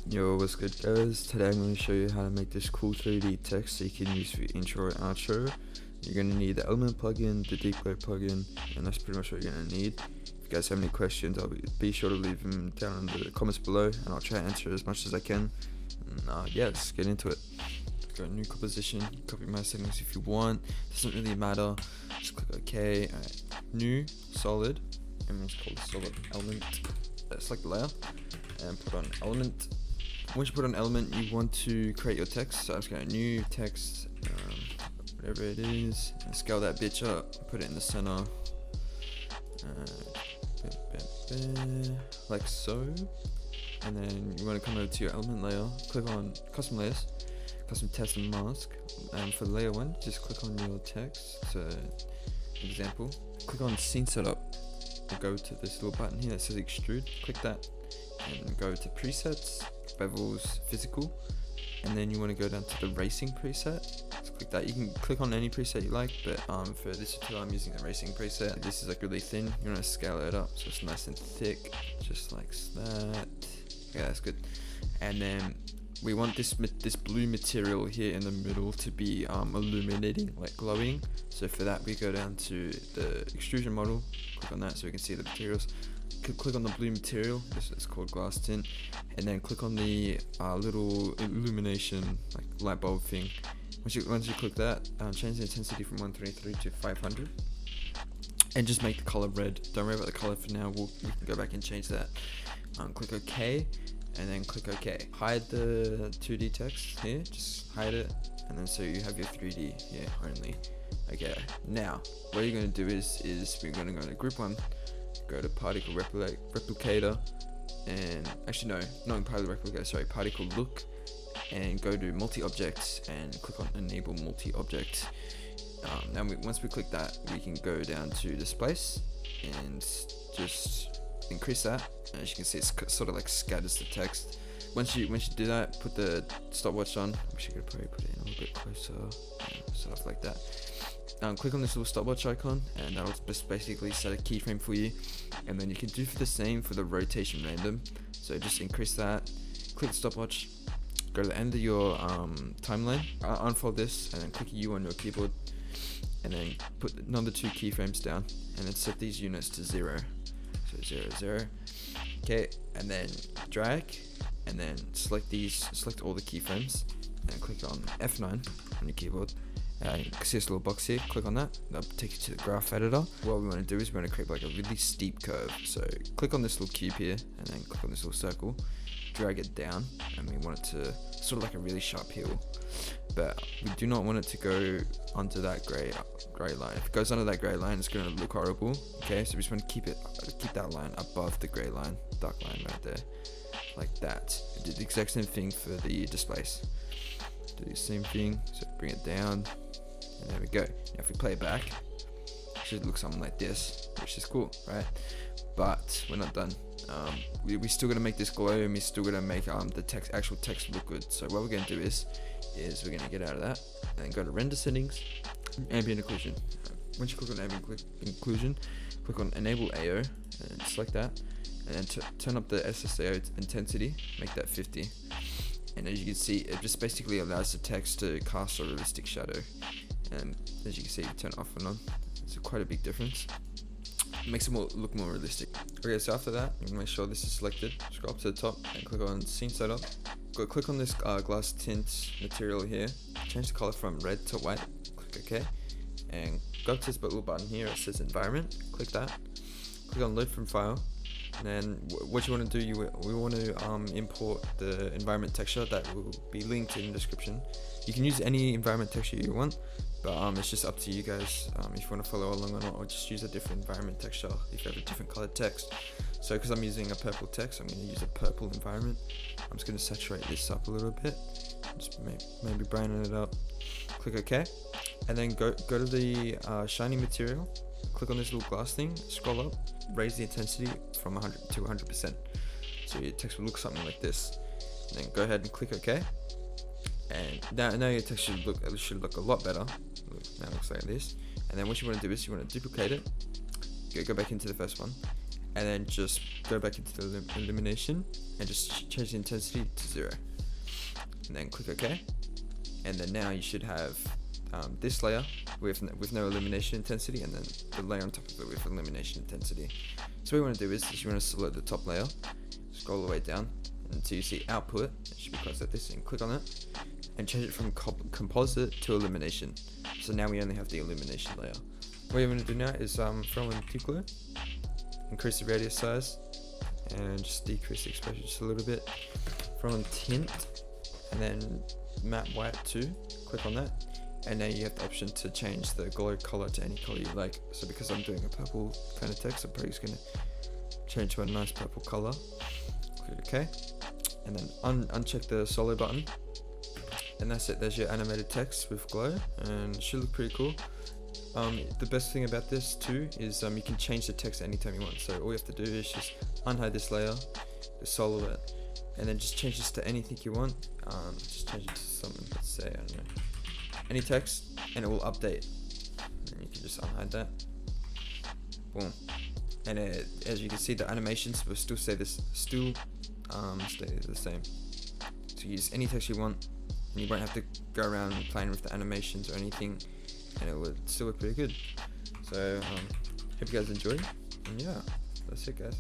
Yo, what's good guys? Today I'm going to show you how to make this cool 3D text so you can use for your intro and outro. You're going to need the element plugin, the deep glow plugin, and that's pretty much what you're going to need. If you guys have any questions, I'll be sure to leave them down in the comments below, and I'll try to answer as much as I can. And yeah, let's get into it. Go to new composition, copy my settings if you want, doesn't really matter, just click OK. Alright, new, solid, and it's called solid element. Select the layer, and put on element. Once you put on element, you want to create your text. So I'm just going to new text, whatever it is, and scale that bitch up, put it in the center, like so. And then you want to come over to your element layer, click on custom layers, custom text and mask, and for layer 1, just click on your text. So example, click on scene setup, and go to this little button here that says extrude, click that, and go to presets, bevels, physical, and then you want to go down to the racing preset. Just click that. You can click on any preset you like, but for this tutorial I'm using the racing preset. This is like really thin, you want to scale it up so it's nice and thick, just like that. Yeah, that's good. And then we want this blue material here in the middle to be illuminating, like glowing. So for that we go down to the extrusion model, click on that so we can see the materials. Click on the blue material, this is called glass tint, and then click on the little illumination, like light bulb thing. Once you click that, change the intensity from 123 to 500, and just make the color red. Don't worry about the color for now, we can go back and change that. Click OK, and then click OK. Hide the 2D text here, just hide it, and then so you have your 3D here only. Okay, now what you're going to do is we're going to go to group 1, go to particle replicator, and actually no, not in particle replicator, sorry, particle look, and go to multi-objects and click on enable multi-object. Now once we click that, we can go down to displace and just increase that. As you can see, it's sort of like scatters the text. Once you do that, put the stopwatch on. I wish I could probably put it in a little bit closer, sort of like that. Click on this little stopwatch icon, and that'll just basically set a keyframe for you. And then you can do the same for the rotation random. So just increase that, click the stopwatch, go to the end of your timeline, unfold this, and then click U on your keyboard, and then put another 2 keyframes down, and then set these units to 0. So 0, 0. Okay, and then drag, and then select all the keyframes, and click on F9 on your keyboard. You can see this little box here, click on that, that'll take you to the graph editor. What we want to do is we want to create like a really steep curve. So click on this little cube here, and then click on this little circle, drag it down, and we want it to sort of like a really sharp hill. But we do not want it to go under that grey line. If it goes under that grey line, it's going to look horrible. Okay, so we just want to keep that line above the grey line, dark line right there, like that. We did the exact same thing for the displace. Do the same thing, so bring it down, and there we go. Now if we play it back, it should look something like this, which is cool, right? But we're not done. We still gotta make this glow, and we still gotta make the actual text look good. So what we're gonna do is we're gonna get out of that and go to render settings, ambient occlusion. Once you click on ambient occlusion, click on enable AO and select that, and then turn up the SSAO intensity, make that 50. And as you can see, it just basically allows the text to cast a realistic shadow. And as you can see, you turn it off and on. It's quite a big difference. It makes it look more realistic. Okay, so after that, you can make sure this is selected. Scroll up to the top and click on scene setup. Click on this glass tint material here. Change the color from red to white. Click OK. And go up to this little button here. It says environment. Click that. Click on load from file. And then what you want to do, we want to import the environment texture that will be linked in the description. You can use any environment texture you want, but it's just up to you guys if you want to follow along or not, or just use a different environment texture if you have a different colored text. So because I'm using a purple text, I'm going to use a purple environment. I'm just going to saturate this up a little bit, just maybe brighten it up. Click OK, and then go to the shiny material. Click on this little glass thing, scroll up, raise the intensity from 100 to 100%. So your text will look something like this. And then go ahead and click OK. And now your text should look a lot better. Now it looks like this. And then what you want to do is you want to duplicate it. Go back into the first one. and then just go back into the illumination and just change the intensity to 0, and then click OK. And then now you should have this layer with no illumination intensity, and then the layer on top of it with illumination intensity. So what you want to do is you want to select the top layer, scroll all the way down until you see output. It should be close like this, and click on it and change it from composite to illumination. So now we only have the illumination layer. What you're going to do now is throw in tick glue, increase the radius size, and just decrease the exposure just a little bit. Throw in tint, and then matte white too. Click on that, and now you have the option to change the glow color to any color you like. So because I'm doing a purple kind of text, I'm probably just going to change to a nice purple color. Click OK, and then uncheck the solo button, and that's it. There's your animated text with glow, and it should look pretty cool. The best thing about this too is you can change the text anytime you want. So all you have to do is just unhide this layer, solo it, and then just change this to anything you want. Just change it to something, let's say, I don't know, any text, and it will update. And you can just unhide that. Boom. And as you can see, the animations will still stay the same. So use any text you want, and you won't have to go around playing with the animations or anything, and it would still look pretty good. So hope you guys enjoyed, and yeah, that's it guys.